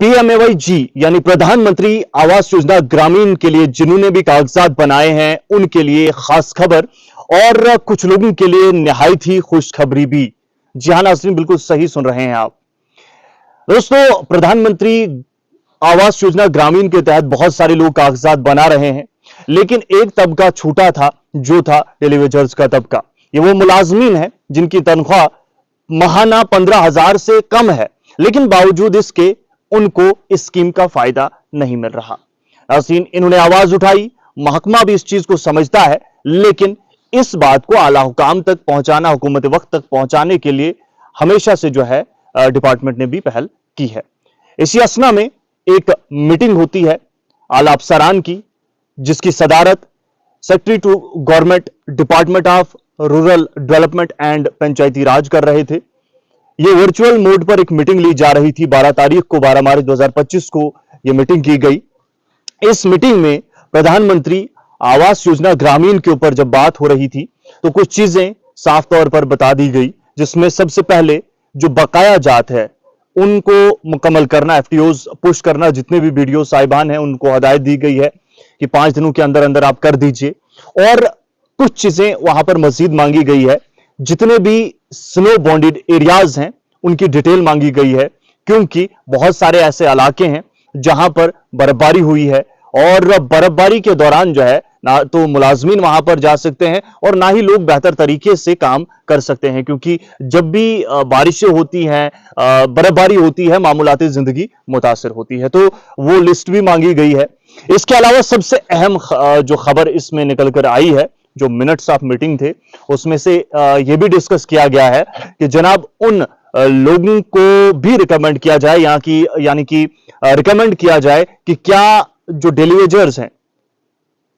PMAY-G यानी प्रधानमंत्री आवास योजना ग्रामीण के लिए जिन्होंने भी कागजात बनाए हैं उनके लिए खास खबर और कुछ लोगों के लिए निहायत ही खुशखबरी भी। जी हां नाज़रीन, बिल्कुल सही सुन रहे हैं आप दोस्तों। प्रधानमंत्री आवास योजना ग्रामीण के तहत बहुत सारे लोग कागजात बना रहे हैं, लेकिन एक तबका छूटा था, जो था टेलीवेजर्स का तबका। ये वो मुलाजमीन है जिनकी तनख्वाह माहाना 15,000 से कम है, लेकिन बावजूद इसके उनको इस स्कीम का फायदा नहीं मिल रहा। नाज़रीन, इन्होंने आवाज उठाई, महकमा भी इस चीज को समझता है, लेकिन इस बात को आला हुकाम तक पहुंचाना, हुकूमत वक्त तक पहुंचाने के लिए हमेशा से जो है डिपार्टमेंट ने भी पहल की है। इसी असना में एक मीटिंग होती है आला अफसरान की, जिसकी सदारत secretary to government department of rural development and Panchayati Raj कर रहे थे। ये वर्चुअल मोड पर एक मीटिंग ली जा रही थी। 12 तारीख को 12 मार्च 2025 को यह मीटिंग की गई। इस मीटिंग में प्रधानमंत्री आवास योजना ग्रामीण के ऊपर जब बात हो रही थी तो कुछ चीजें साफ तौर पर बता दी गई, जिसमें सबसे पहले जो बकाया जात है उनको मुकम्मल करना, FTOs पुश करना। जितने भी वीडियो साहिबान हैं उनको हदायत दी गई है कि 5 दिनों के अंदर अंदर आप कर दीजिए। और कुछ चीजें वहां पर मजीद मांगी गई है। जितने भी स्नो बॉन्डेड एरियाज हैं उनकी डिटेल मांगी गई है, क्योंकि बहुत सारे ऐसे इलाके हैं जहां पर बर्फबारी हुई है और बर्फबारी के दौरान जो है ना तो मुलाजमीन वहां पर जा सकते हैं और ना ही लोग बेहतर तरीके से काम कर सकते हैं, क्योंकि जब भी बारिशें होती हैं, बर्फबारी होती है, मामूलाती जिंदगी मुतासिर होती है। तो वो लिस्ट भी मांगी गई है। इसके अलावा सबसे अहम जो खबर इसमें निकल कर आई है, जो मिनट्स ऑफ मीटिंग थे, उसमें से यह भी डिस्कस किया गया है कि जनाब उन लोगों को भी रिकमेंड किया जाए, यानी कि रिकमेंड किया जाए कि क्या जो डेलीवेजर्स हैं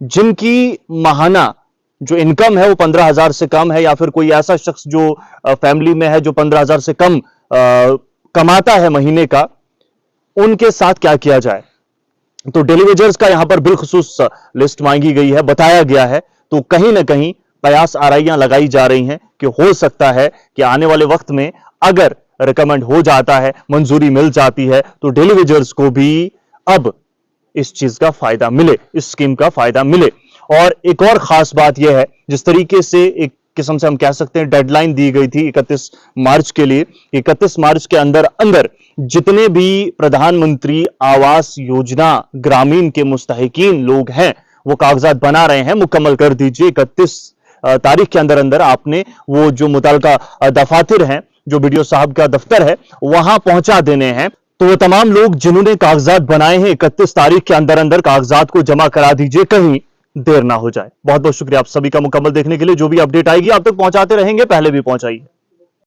जिनकी माहाना जो इनकम है वो 15,000 से कम है, या फिर कोई ऐसा शख्स जो फैमिली में है जो 15,000 से कम कमाता है महीने का, उनके साथ क्या किया जाए। तो डेलीवेजर्स का यहां पर बिलखुसूस लिस्ट मांगी गई है, बताया गया है। तो कहीं ना कहीं प्रयास आराइयां लगाई जा रही हैं कि हो सकता है कि आने वाले वक्त में अगर रिकमेंड हो जाता है, मंजूरी मिल जाती है, तो डेलीवेजर्स को भी अब इस चीज का फायदा मिले, इस स्कीम का फायदा मिले। और एक और खास बात यह है, जिस तरीके से एक किस्म से हम कह सकते हैं डेडलाइन दी गई थी 31 मार्च के लिए, 31 मार्च के अंदर अंदर जितने भी प्रधानमंत्री आवास योजना ग्रामीण के मुस्तहिकीन लोग हैं वो कागजात बना रहे हैं, मुकम्मल कर दीजिए। 31 तारीख के अंदर अंदर आपने वो जो मुतलका दफातर हैं, जो BDO साहब का दफ्तर है, वहां पहुंचा देने हैं। तो वो तमाम लोग जिन्होंने कागजात बनाए हैं 31 तारीख के अंदर अंदर कागजात को जमा करा दीजिए, कहीं देर ना हो जाए। बहुत बहुत शुक्रिया आप सभी का मुकम्मल देखने के लिए। जो भी अपडेट आएगी आप तक पहुंचाते रहेंगे, पहले भी पहुंचाइए।